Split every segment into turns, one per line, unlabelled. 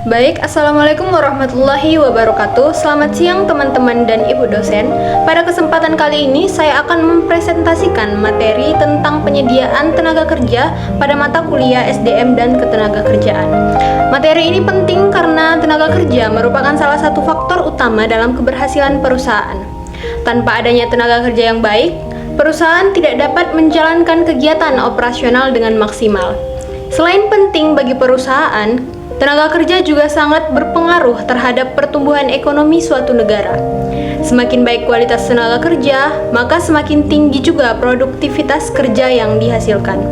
Baik, Assalamualaikum warahmatullahi wabarakatuh. Selamat siang teman-teman dan ibu dosen. Pada kesempatan kali ini saya akan mempresentasikan materi tentang penyediaan tenaga kerja pada mata kuliah SDM dan Ketenagakerjaan. Materi ini penting karena tenaga kerja merupakan salah satu faktor utama dalam keberhasilan perusahaan. Tanpa adanya tenaga kerja yang baik, perusahaan tidak dapat menjalankan kegiatan operasional dengan maksimal. Selain penting bagi perusahaan, tenaga kerja juga sangat berpengaruh terhadap pertumbuhan ekonomi suatu negara. Semakin baik kualitas tenaga kerja, maka semakin tinggi juga produktivitas kerja yang dihasilkan.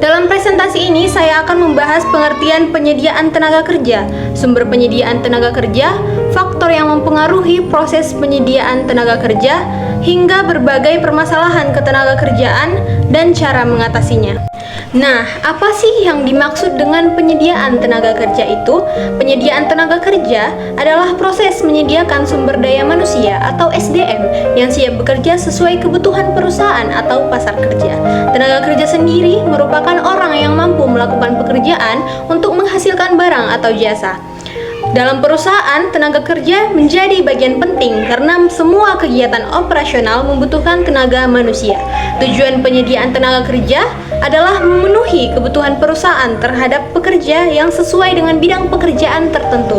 Dalam presentasi ini, saya akan membahas pengertian penyediaan tenaga kerja, sumber penyediaan tenaga kerja, faktor yang mempengaruhi proses penyediaan tenaga kerja, hingga berbagai permasalahan ketenagakerjaan dan cara mengatasinya. Nah, apa sih yang dimaksud dengan penyediaan tenaga kerja itu? Penyediaan tenaga kerja adalah proses menyediakan sumber daya manusia atau SDM yang siap bekerja sesuai kebutuhan perusahaan atau pasar kerja. Tenaga kerja sendiri merupakan orang yang mampu melakukan pekerjaan untuk menghasilkan barang atau jasa. Dalam perusahaan, tenaga kerja menjadi bagian penting karena semua kegiatan operasional membutuhkan tenaga manusia. Tujuan penyediaan tenaga kerja adalah memenuhi kebutuhan perusahaan terhadap pekerja yang sesuai dengan bidang pekerjaan tertentu.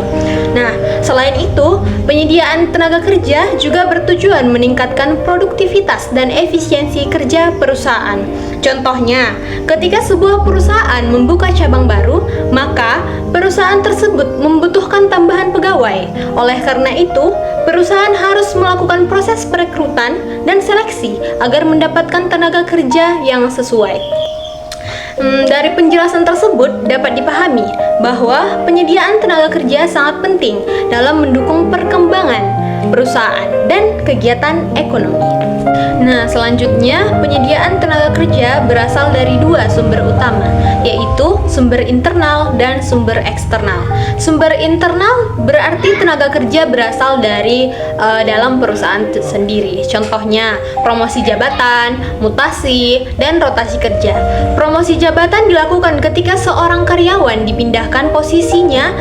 Nah, selain itu, penyediaan tenaga kerja juga bertujuan meningkatkan produktivitas dan efisiensi kerja perusahaan. Contohnya, ketika sebuah perusahaan membuka cabang baru, maka perusahaan tersebut membutuhkan tambahan pegawai. Oleh karena itu, perusahaan harus melakukan proses perekrutan dan seleksi agar mendapatkan tenaga kerja yang sesuai. Dari penjelasan tersebut dapat dipahami bahwa penyediaan tenaga kerja sangat penting dalam mendukung perkembangan perusahaan dan kegiatan ekonomi. Nah, selanjutnya penyediaan tenaga kerja berasal dari dua sumber utama, yaitu sumber internal dan sumber eksternal. Sumber internal berarti tenaga kerja berasal dari dalam perusahaan sendiri. Contohnya, promosi jabatan, mutasi, dan rotasi kerja. Promosi jabatan dilakukan ketika seorang karyawan dipindahkan posisinya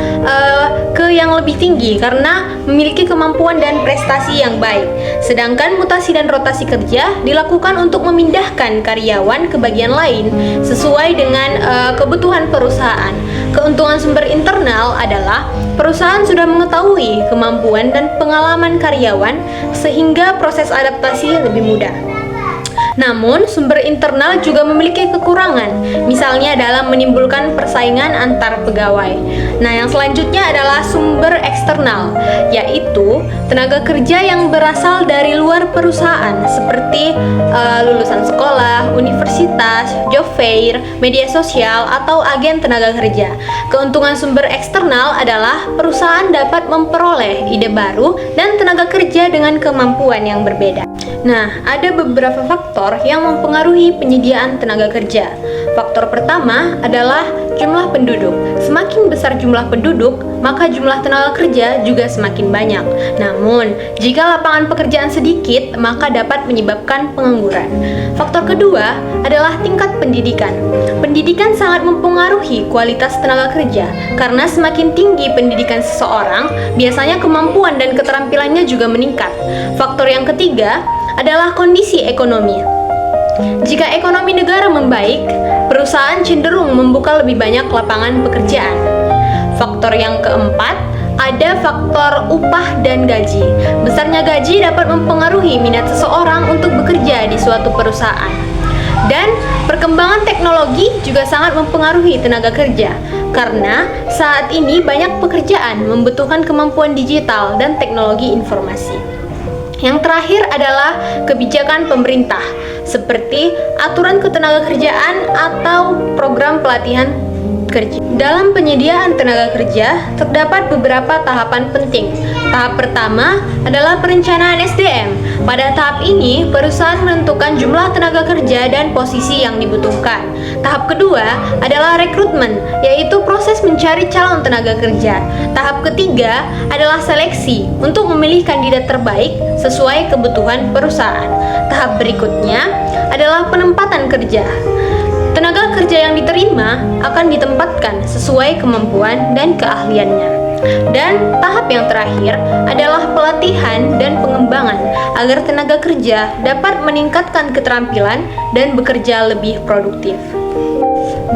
ke yang lebih tinggi karena memiliki kemampuan dan prestasi yang baik. Sedangkan mutasi dan rotasi kerja dilakukan untuk memindahkan karyawan ke bagian lain sesuai dengan kebutuhan perusahaan. Keuntungan sumber internal adalah perusahaan sudah mengetahui kemampuan dan pengalaman karyawan sehingga proses adaptasi lebih mudah. Namun, sumber internal juga memiliki kekurangan, misalnya dalam menimbulkan persaingan antar pegawai. Nah, yang selanjutnya adalah sumber eksternal, yaitu tenaga kerja yang berasal dari luar perusahaan, seperti lulusan sekolah, universitas, job fair, media sosial, atau agen tenaga kerja. Keuntungan sumber eksternal adalah perusahaan dapat memperoleh ide baru dan tenaga kerja dengan kemampuan yang berbeda. Nah, ada beberapa faktor yang mempengaruhi penyediaan tenaga kerja. Faktor pertama adalah jumlah penduduk. Semakin besar jumlah penduduk, maka jumlah tenaga kerja juga semakin banyak. Namun, jika lapangan pekerjaan sedikit, maka dapat menyebabkan pengangguran. Faktor kedua adalah tingkat pendidikan. Pendidikan sangat mempengaruhi kualitas tenaga kerja, karena semakin tinggi pendidikan seseorang, biasanya kemampuan dan keterampilannya juga meningkat. Faktor yang ketiga adalah kondisi ekonomi. Jika ekonomi negara membaik, perusahaan cenderung membuka lebih banyak lapangan pekerjaan. Faktor yang keempat ada faktor upah dan gaji. Besarnya gaji dapat mempengaruhi minat seseorang untuk bekerja di suatu perusahaan. Dan perkembangan teknologi juga sangat mempengaruhi tenaga kerja, karena saat ini banyak pekerjaan membutuhkan kemampuan digital dan teknologi informasi. Yang terakhir adalah kebijakan pemerintah, seperti aturan ketenagakerjaan atau program pelatihan kerja. Dalam penyediaan tenaga kerja, terdapat beberapa tahapan penting. Tahap pertama adalah perencanaan SDM. Pada tahap ini, perusahaan menentukan jumlah tenaga kerja dan posisi yang dibutuhkan. Tahap kedua adalah rekrutmen, yaitu proses mencari calon tenaga kerja. Tahap ketiga adalah seleksi untuk memilih kandidat terbaik sesuai kebutuhan perusahaan. Tahap berikutnya adalah penempatan kerja. Tenaga kerja pekerja yang diterima akan ditempatkan sesuai kemampuan dan keahliannya. Dan tahap yang terakhir adalah pelatihan dan pengembangan agar tenaga kerja dapat meningkatkan keterampilan dan bekerja lebih produktif.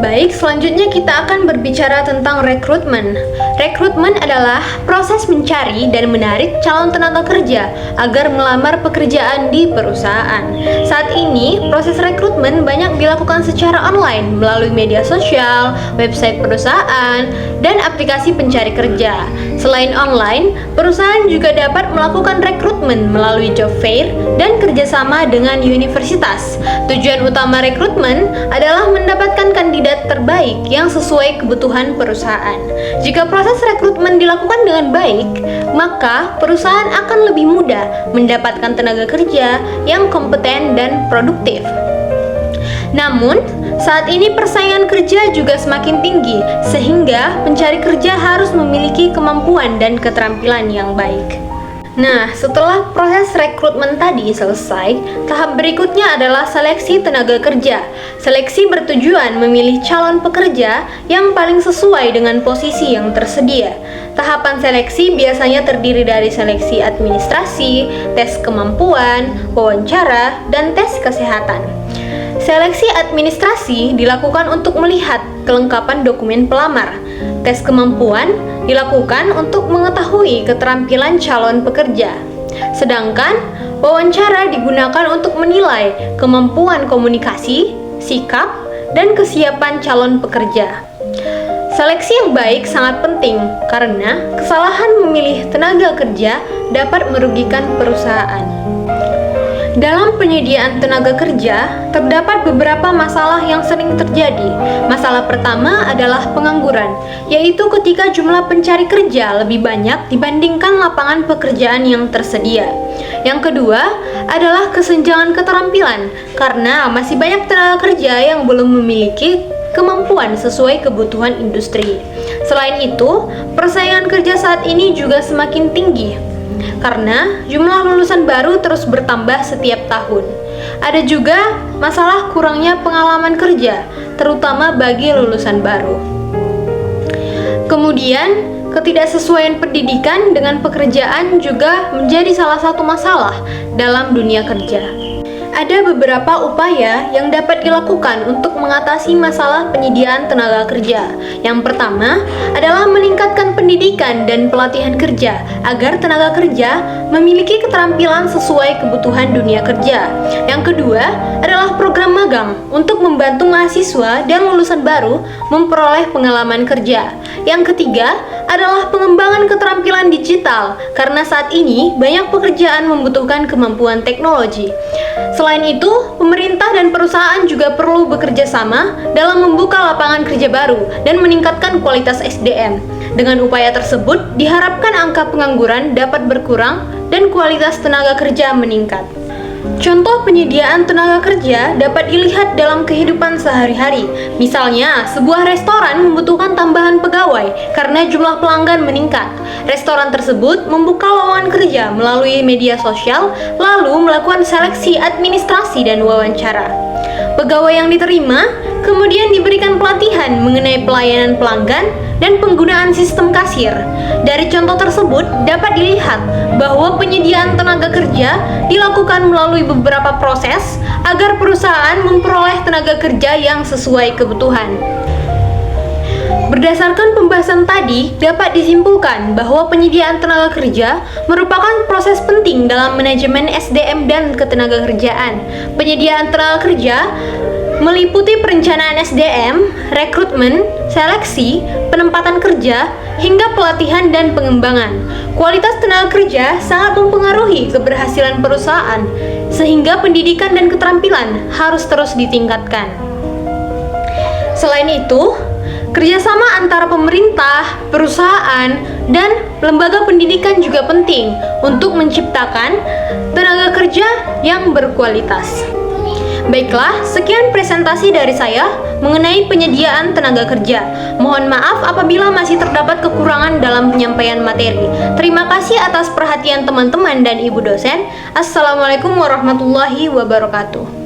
Baik, selanjutnya kita akan berbicara tentang rekrutmen. Rekrutmen adalah proses mencari dan menarik calon tenaga kerja agar melamar pekerjaan di perusahaan. Saat ini, proses rekrutmen banyak dilakukan secara online melalui media sosial, website perusahaan, dan aplikasi pencari kerja. Selain online, perusahaan juga dapat melakukan rekrutmen melalui job fair dan kerjasama dengan universitas. Tujuan utama rekrutmen adalah mendapatkan kandidat terbaik yang sesuai kebutuhan perusahaan. Jika proses rekrutmen dilakukan dengan baik, maka perusahaan akan lebih mudah mendapatkan tenaga kerja yang kompeten dan produktif. Namun, saat ini persaingan kerja juga semakin tinggi, sehingga pencari kerja harus memiliki kemampuan dan keterampilan yang baik. Nah, setelah proses rekrutmen tadi selesai, tahap berikutnya adalah seleksi tenaga kerja. Seleksi bertujuan memilih calon pekerja yang paling sesuai dengan posisi yang tersedia. Tahapan seleksi biasanya terdiri dari seleksi administrasi, tes kemampuan, wawancara, dan tes kesehatan. Seleksi administrasi dilakukan untuk melihat kelengkapan dokumen pelamar. Tes kemampuan dilakukan untuk mengetahui keterampilan calon pekerja. Sedangkan wawancara digunakan untuk menilai kemampuan komunikasi, sikap, dan kesiapan calon pekerja. Seleksi yang baik sangat penting karena kesalahan memilih tenaga kerja dapat merugikan perusahaan. Dalam penyediaan tenaga kerja, terdapat beberapa masalah yang sering terjadi. Masalah pertama adalah pengangguran, yaitu ketika jumlah pencari kerja lebih banyak dibandingkan lapangan pekerjaan yang tersedia. Yang kedua adalah kesenjangan keterampilan, karena masih banyak tenaga kerja yang belum memiliki kemampuan sesuai kebutuhan industri. Selain itu, persaingan kerja saat ini juga semakin tinggi karena jumlah lulusan baru terus bertambah setiap tahun. Ada juga masalah kurangnya pengalaman kerja, terutama bagi lulusan baru. Kemudian, ketidaksesuaian pendidikan dengan pekerjaan juga menjadi salah satu masalah dalam dunia kerja. Ada beberapa upaya yang dapat dilakukan untuk mengatasi masalah penyediaan tenaga kerja. Yang pertama adalah meningkatkan pendidikan dan pelatihan kerja agar tenaga kerja memiliki keterampilan sesuai kebutuhan dunia kerja. Yang kedua adalah program magang untuk membantu mahasiswa dan lulusan baru memperoleh pengalaman kerja. Yang ketiga adalah pengembangan keterampilan digital karena saat ini banyak pekerjaan membutuhkan kemampuan teknologi. Selain itu, pemerintah dan perusahaan juga perlu bekerja sama dalam membuka lapangan kerja baru dan meningkatkan kualitas SDM. Dengan upaya tersebut, diharapkan angka pengangguran dapat berkurang dan kualitas tenaga kerja meningkat. Contoh penyediaan tenaga kerja dapat dilihat dalam kehidupan sehari-hari. Misalnya, sebuah restoran membutuhkan tambahan pegawai karena jumlah pelanggan meningkat. Restoran tersebut membuka lowongan kerja melalui media sosial, lalu melakukan seleksi administrasi dan wawancara. Pegawai yang diterima kemudian diberikan pelatihan mengenai pelayanan pelanggan dan penggunaan sistem kasir. Dari contoh tersebut dapat dilihat bahwa penyediaan tenaga kerja dilakukan melalui beberapa proses agar perusahaan memperoleh tenaga kerja yang sesuai kebutuhan. Berdasarkan pembahasan tadi, dapat disimpulkan bahwa penyediaan tenaga kerja merupakan proses penting dalam manajemen SDM dan ketenagakerjaan. Penyediaan tenaga kerja meliputi perencanaan SDM, rekrutmen, seleksi, penempatan kerja, hingga pelatihan dan pengembangan. Kualitas tenaga kerja sangat mempengaruhi keberhasilan perusahaan, sehingga pendidikan dan keterampilan harus terus ditingkatkan. Selain itu, kerjasama antara pemerintah, perusahaan, dan lembaga pendidikan juga penting untuk menciptakan tenaga kerja yang berkualitas. Baiklah, sekian presentasi dari saya mengenai penyediaan tenaga kerja. Mohon maaf apabila masih terdapat kekurangan dalam penyampaian materi. Terima kasih atas perhatian teman-teman dan ibu dosen. Assalamualaikum warahmatullahi wabarakatuh.